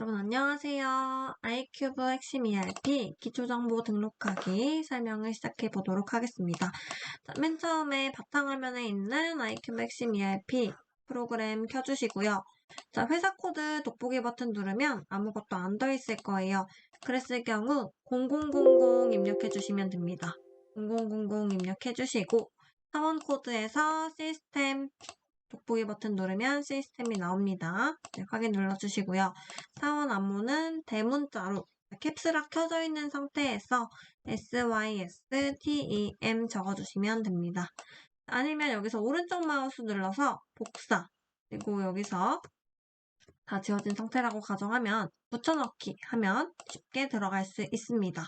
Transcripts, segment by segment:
여러분 안녕하세요. 아이큐브 핵심 ERP 기초정보 등록하기 설명을 시작해 보도록 하겠습니다. 자, 맨 처음에 바탕화면에 있는 아이큐브 핵심 ERP 프로그램 켜주시고요. 자, 회사 코드 돋보기 버튼 누르면 아무것도 안 더 있을 거예요. 그랬을 경우 0000 입력해 주시면 됩니다. 0000 입력해 주시고 사원 코드에서 시스템 돋보기 버튼 누르면 시스템이 나옵니다. 네, 확인 눌러주시고요. 사원 앞문은 대문자로 캡스락 켜져 있는 상태에서 SYSTEM 적어주시면 됩니다. 아니면 여기서 오른쪽 마우스 눌러서 복사, 그리고 여기서 다 지워진 상태라고 가정하면 붙여넣기 하면 쉽게 들어갈 수 있습니다.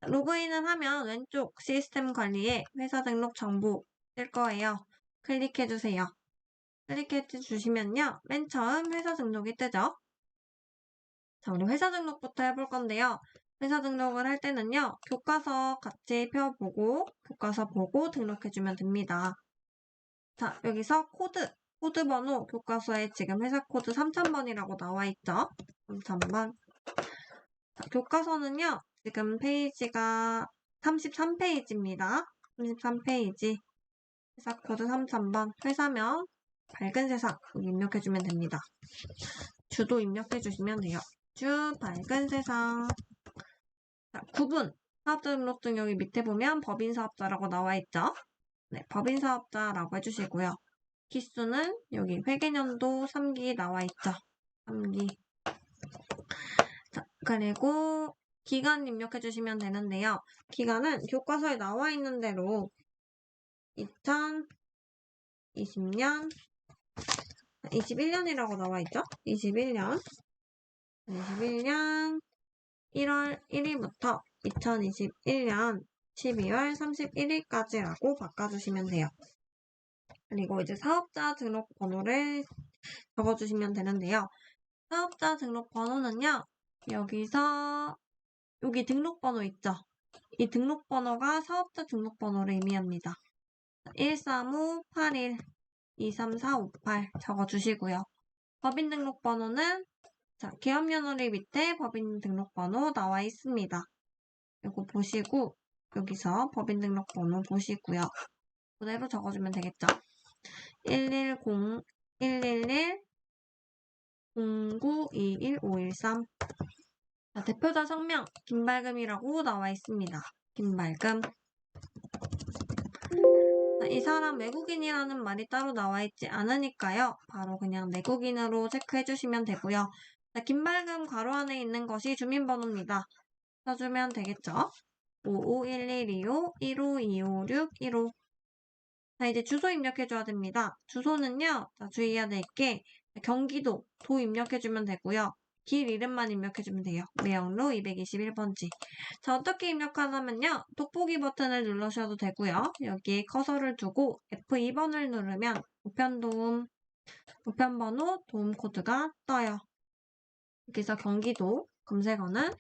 로그인을 하면 왼쪽 시스템 관리에 회사 등록 정보 뜰 거예요. 클릭해주세요. 클릭해 주시면요. 맨 처음 회사 등록이 뜨죠. 자, 우리 회사 등록부터 해볼 건데요. 회사 등록을 할 때는요. 교과서 같이 펴보고 교과서 보고 등록해주면 됩니다. 자, 여기서 코드 번호 교과서에 지금 회사 코드 3000번이라고 나와 있죠. 3000번. 자, 교과서는요. 지금 페이지가 33페이지입니다. 33페이지. 회사 코드 3000번. 회사명 밝은 세상 입력해주면 됩니다. 주도 입력해주시면 돼요. 주 밝은 세상. 자, 구분 사업자 등록증 여기 밑에 보면 법인사업자라고 나와 있죠. 네, 법인사업자라고 해주시고요. 기수는 여기 회계연도 3기 나와 있죠. 3기. 자, 그리고 기간 입력해주시면 되는데요. 기간은 교과서에 나와 있는 대로 2020년 21년이라고 나와 있죠? 21년 1월 1일부터 2021년 12월 31일까지라고 바꿔주시면 돼요. 그리고 이제 사업자 등록번호를 적어주시면 되는데요. 사업자 등록번호는요. 여기서 여기 등록번호 있죠? 이 등록번호가 사업자 등록번호를 의미합니다. 13581-23458 적어주시고요. 법인 등록번호는 계엄연월일 밑에 법인 등록번호 나와 있습니다. 이거 보시고 여기서 법인 등록번호 보시고요. 그대로 적어주면 되겠죠. 110-111-0921-513 대표자 성명 김발금이라고 나와 있습니다. 김발금. 이 사람 외국인이라는 말이 따로 나와 있지 않으니까요. 바로 그냥 내국인으로 체크해 주시면 되고요. 김발금 괄호 안에 있는 것이 주민번호입니다. 써주면 되겠죠? 551125-1525615 자, 이제 주소 입력해줘야 됩니다. 주소는요, 주의해야 될 게 경기도, 도 입력해주면 되고요. 길 이름만 입력해주면 돼요. 매영로 221번지. 자, 어떻게 입력하냐면요. 돋보기 버튼을 누르셔도 되고요. 여기에 커서를 두고 F2번을 누르면 우편번호, 도움 코드가 떠요. 여기서 경기도 검색어는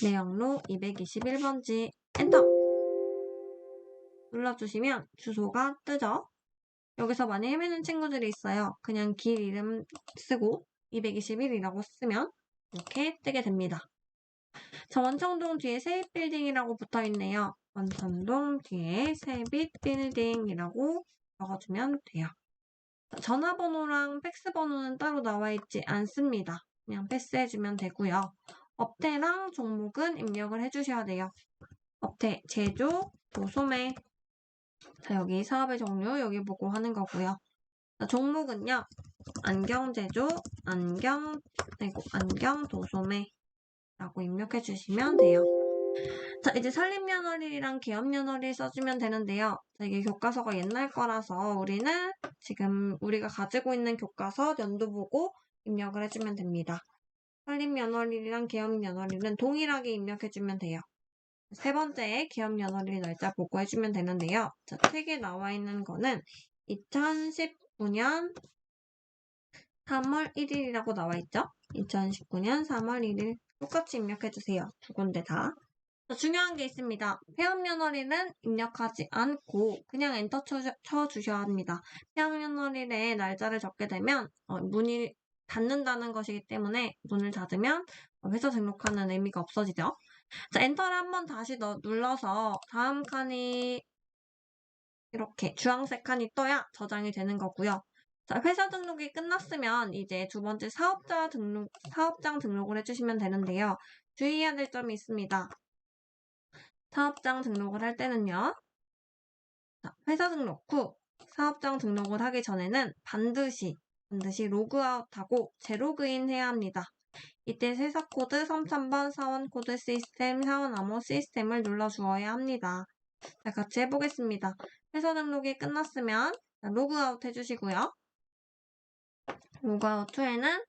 매영로 221번지 엔터 눌러주시면 주소가 뜨죠. 여기서 많이 헤매는 친구들이 있어요. 그냥 길 이름 쓰고 221이라고 쓰면 이렇게 뜨게 됩니다. 자, 원청동 뒤에 세입빌딩이라고 붙어있네요. 원청동 뒤에 세입빌딩이라고 적어주면 돼요. 전화번호랑 팩스번호는 따로 나와있지 않습니다. 그냥 패스해주면 되고요. 업태랑 종목은 입력을 해주셔야 돼요. 업태, 제조, 도소매. 자, 여기 사업의 종류 여기 보고 하는 거고요. 자, 종목은요. 안경제조, 안경 도소매라고 입력해 주시면 돼요. 자, 이제 설립연월일이랑 개업연월일 써주면 되는데요. 자, 이게 교과서가 옛날 거라서 우리는 지금 우리가 가지고 있는 교과서 연도 보고 입력을 해주면 됩니다. 설립연월일이랑 개업연월일은 동일하게 입력해주면 돼요. 세 번째 개업연월일 날짜 보고 해주면 되는데요. 자, 책에 나와 있는 거는 2019년 3월 1일이라고 나와 있죠? 2019년 3월 1일 똑같이 입력해주세요. 두 군데 다. 자, 중요한 게 있습니다. 폐업연월일은 입력하지 않고 그냥 엔터 쳐주셔야 합니다. 폐업연월일에 날짜를 적게 되면 문의 닫는다는 것이기 때문에 문을 닫으면 회사 등록하는 의미가 없어지죠. 자, 엔터를 한번 다시 눌러서 다음 칸이 이렇게 주황색 칸이 떠야 저장이 되는 거고요. 자, 회사 등록이 끝났으면 이제 두 번째 사업장 등록을 해주시면 되는데요. 주의해야 될 점이 있습니다. 사업장 등록을 할 때는요. 자, 회사 등록 후 사업장 등록을 하기 전에는 반드시 로그아웃하고 재로그인 해야 합니다. 이때 회사 코드 3000번, 사원 코드 시스템, 사원 암호 시스템을 눌러주어야 합니다. 자, 같이 해보겠습니다. 회사 등록이 끝났으면 로그아웃 해주시고요. 로그아웃 후에는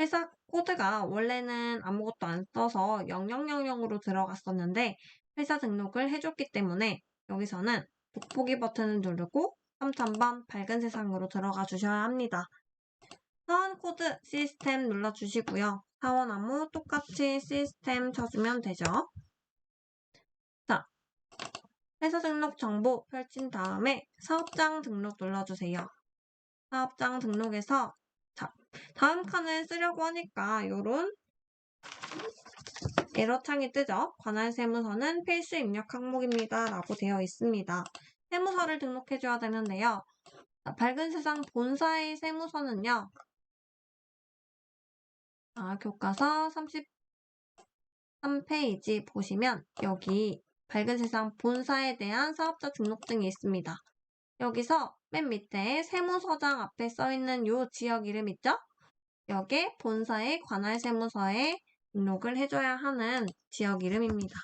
회사 코드가 원래는 아무것도 안 써서 0000으로 들어갔었는데 회사 등록을 해줬기 때문에 여기서는 돋보기 버튼을 누르고 3000번 밝은 세상으로 들어가 주셔야 합니다. 사원 코드 시스템 눌러주시고요. 사원 암호 똑같이 시스템 쳐주면 되죠. 자, 회사 등록 정보 펼친 다음에 사업장 등록 눌러주세요. 사업장 등록에서 다음 칸을 쓰려고 하니까 이런 에러창이 뜨죠. 관할 세무서는 필수 입력 항목입니다. 라고 되어 있습니다. 세무서를 등록해줘야 되는데요. 밝은 세상 본사의 세무서는요. 교과서 33페이지 보시면 여기 밝은 세상 본사에 대한 사업자 등록증이 있습니다. 여기서 맨 밑에 세무서장 앞에 써있는 요 지역 이름 있죠? 여기에 본사의 관할 세무서에 등록을 해줘야 하는 지역 이름입니다.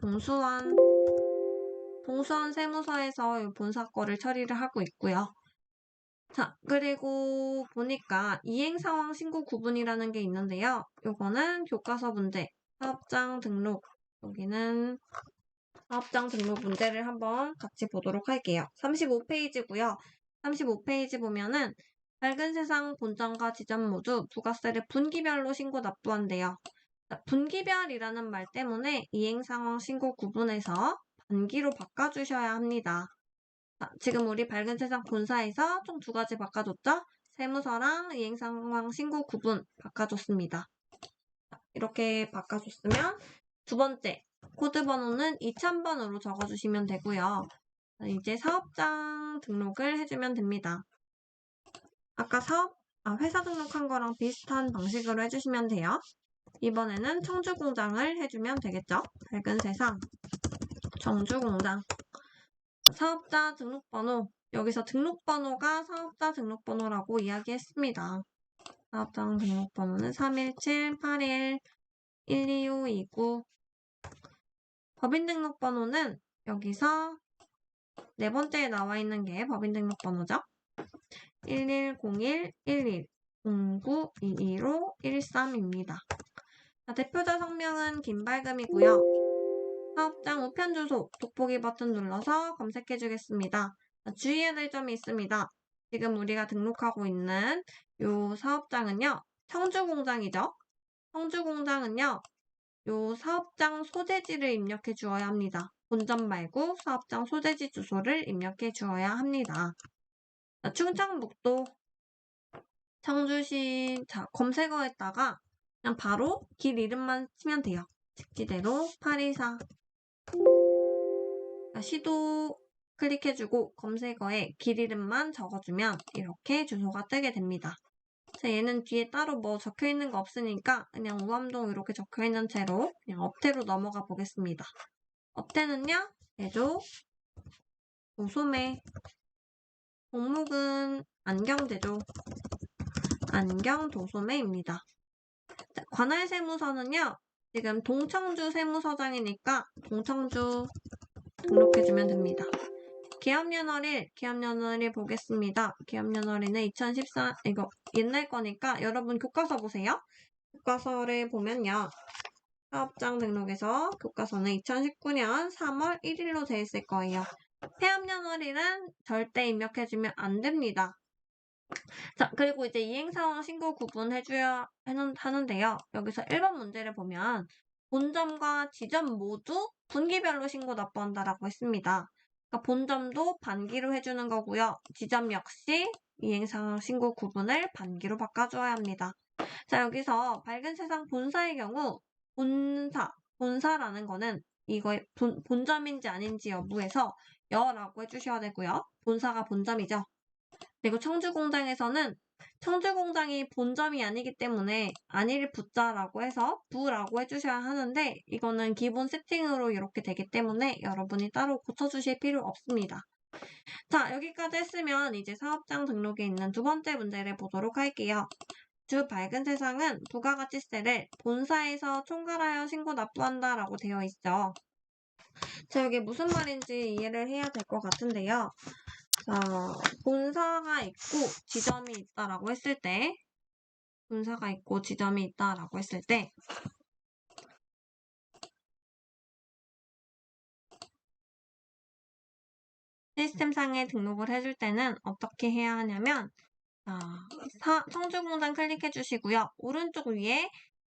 동수원 세무서에서 본사 거를 처리를 하고 있고요. 자, 그리고 보니까 이행상황 신고 구분이라는 게 있는데요. 요거는 교과서 문제, 사업장 등록, 여기는 사업장 등록 문제를 한번 같이 보도록 할게요. 35페이지고요. 35페이지 보면은 밝은 세상 본점과 지점 모두 부가세를 분기별로 신고 납부한대요. 자, 분기별이라는 말 때문에 이행상황 신고 구분에서 반기로 바꿔주셔야 합니다. 자, 지금 우리 밝은 세상 본사에서 총 두 가지 바꿔줬죠? 세무서랑 이행상황 신고 구분 바꿔줬습니다. 자, 이렇게 바꿔줬으면 두 번째 코드 번호는 2000번으로 적어주시면 되고요. 자, 이제 사업장 등록을 해주면 됩니다. 아까 회사 등록한 거랑 비슷한 방식으로 해주시면 돼요. 이번에는 청주공장을 해주면 되겠죠? 밝은 세상 청주공장 사업자 등록번호 여기서 등록번호가 사업자 등록번호라고 이야기했습니다. 사업장 등록번호는 317-81-12529 법인 등록번호는 여기서 네 번째에 나와 있는 게 법인 등록번호죠. 1101-11-0922-13입니다. 대표자 성명은 김발금이고요. 사업장 우편 주소 돋보기 버튼 눌러서 검색해 주겠습니다. 주의해야 될 점이 있습니다. 지금 우리가 등록하고 있는 요 사업장은요. 청주공장이죠. 청주공장은요. 요 사업장 소재지를 입력해 주어야 합니다. 본점 말고 사업장 소재지 주소를 입력해 주어야 합니다. 충청북도 청주시 검색어에다가 그냥 바로 길 이름만 치면 돼요. 직지대로 824 시도 클릭해주고 검색어에 길 이름만 적어주면 이렇게 주소가 뜨게 됩니다. 얘는 뒤에 따로 뭐 적혀있는 거 없으니까 그냥 우암동 이렇게 적혀있는 채로 그냥 업태로 넘어가 보겠습니다. 업태는요. 제조, 도소매, 종목은 안경제조, 안경도소매입니다. 관할 세무서는요. 지금 동청주 세무서장이니까 동청주 등록해주면 됩니다. 계엄연월일 보겠습니다. 계엄연월일은 2014, 이거 옛날 거니까 여러분 교과서 보세요. 교과서를 보면요. 사업장 등록에서 교과서는 2019년 3월 1일로 돼 있을 거예요. 폐업연월일은 절대 입력해주면 안 됩니다. 자, 그리고 이제 이행상황 신고 구분해줘야 하는데요. 여기서 1번 문제를 보면 본점과 지점 모두 분기별로 신고 납부한다라고 했습니다. 그러니까 본점도 반기로 해주는 거고요. 지점 역시 이행상황 신고 구분을 반기로 바꿔줘야 합니다. 자, 여기서 밝은 세상 본사의 경우 본사라는 거는 이거의 본점인지 아닌지 여부에서 여라고 해주셔야 되고요. 본사가 본점이죠. 그리고 청주공장에서는 청주공장이 본점이 아니기 때문에 안일 부자라고 해서 부라고 해주셔야 하는데 이거는 기본 세팅으로 이렇게 되기 때문에 여러분이 따로 고쳐주실 필요 없습니다. 자, 여기까지 했으면 이제 사업장 등록에 있는 두 번째 문제를 보도록 할게요. 주 밝은 세상은 부가가치세를 본사에서 총괄하여 신고 납부한다 라고 되어 있죠. 자, 여기 무슨 말인지 이해를 해야 될 것 같은데요. 자, 본사가 있고 지점이 있다라고 했을 때 본사가 있고 지점이 있다라고 했을 때 시스템상에 등록을 해줄 때는 어떻게 해야 하냐면 청주공장 클릭해 주시고요. 오른쪽 위에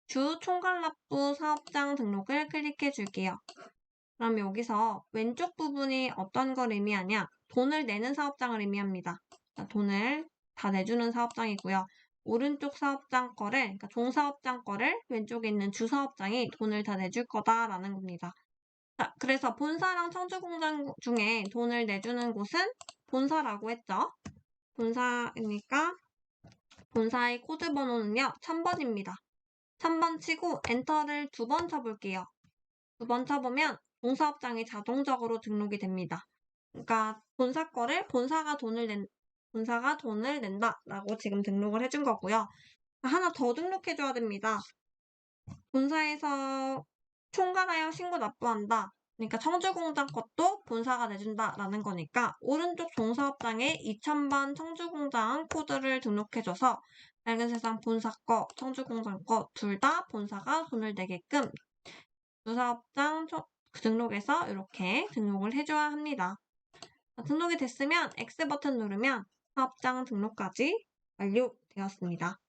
주 총괄납부 사업장 등록을 클릭해 줄게요. 그럼 여기서 왼쪽 부분이 어떤 걸 의미하냐? 돈을 내는 사업장을 의미합니다. 돈을 다 내주는 사업장이고요. 오른쪽 사업장 거를, 그러니까 종사업장 거를 왼쪽에 있는 주사업장이 돈을 다 내줄 거다라는 겁니다. 자, 그래서 본사랑 청주공장 중에 돈을 내주는 곳은 본사라고 했죠. 본사이니까 본사의 코드 번호는요. 1000번입니다. 1000번 치고 엔터를 2번 쳐볼게요. 2번 쳐보면 종사업장이 자동적으로 등록이 됩니다. 그러니까 본사 거를 본사가 돈을 낸다라고 지금 등록을 해준 거고요. 하나 더 등록해줘야 됩니다. 본사에서 총괄하여 신고 납부한다. 그러니까 청주공장 것도 본사가 내준다라는 거니까 오른쪽 종사업장에 2000번 청주공장 코드를 등록해줘서 밝은 세상 본사 거, 청주공장 거 둘 다 본사가 돈을 내게끔 주사업장 등록해서 이렇게 등록을 해줘야 합니다. 등록이 됐으면 X 버튼 누르면 사업장 등록까지 완료되었습니다.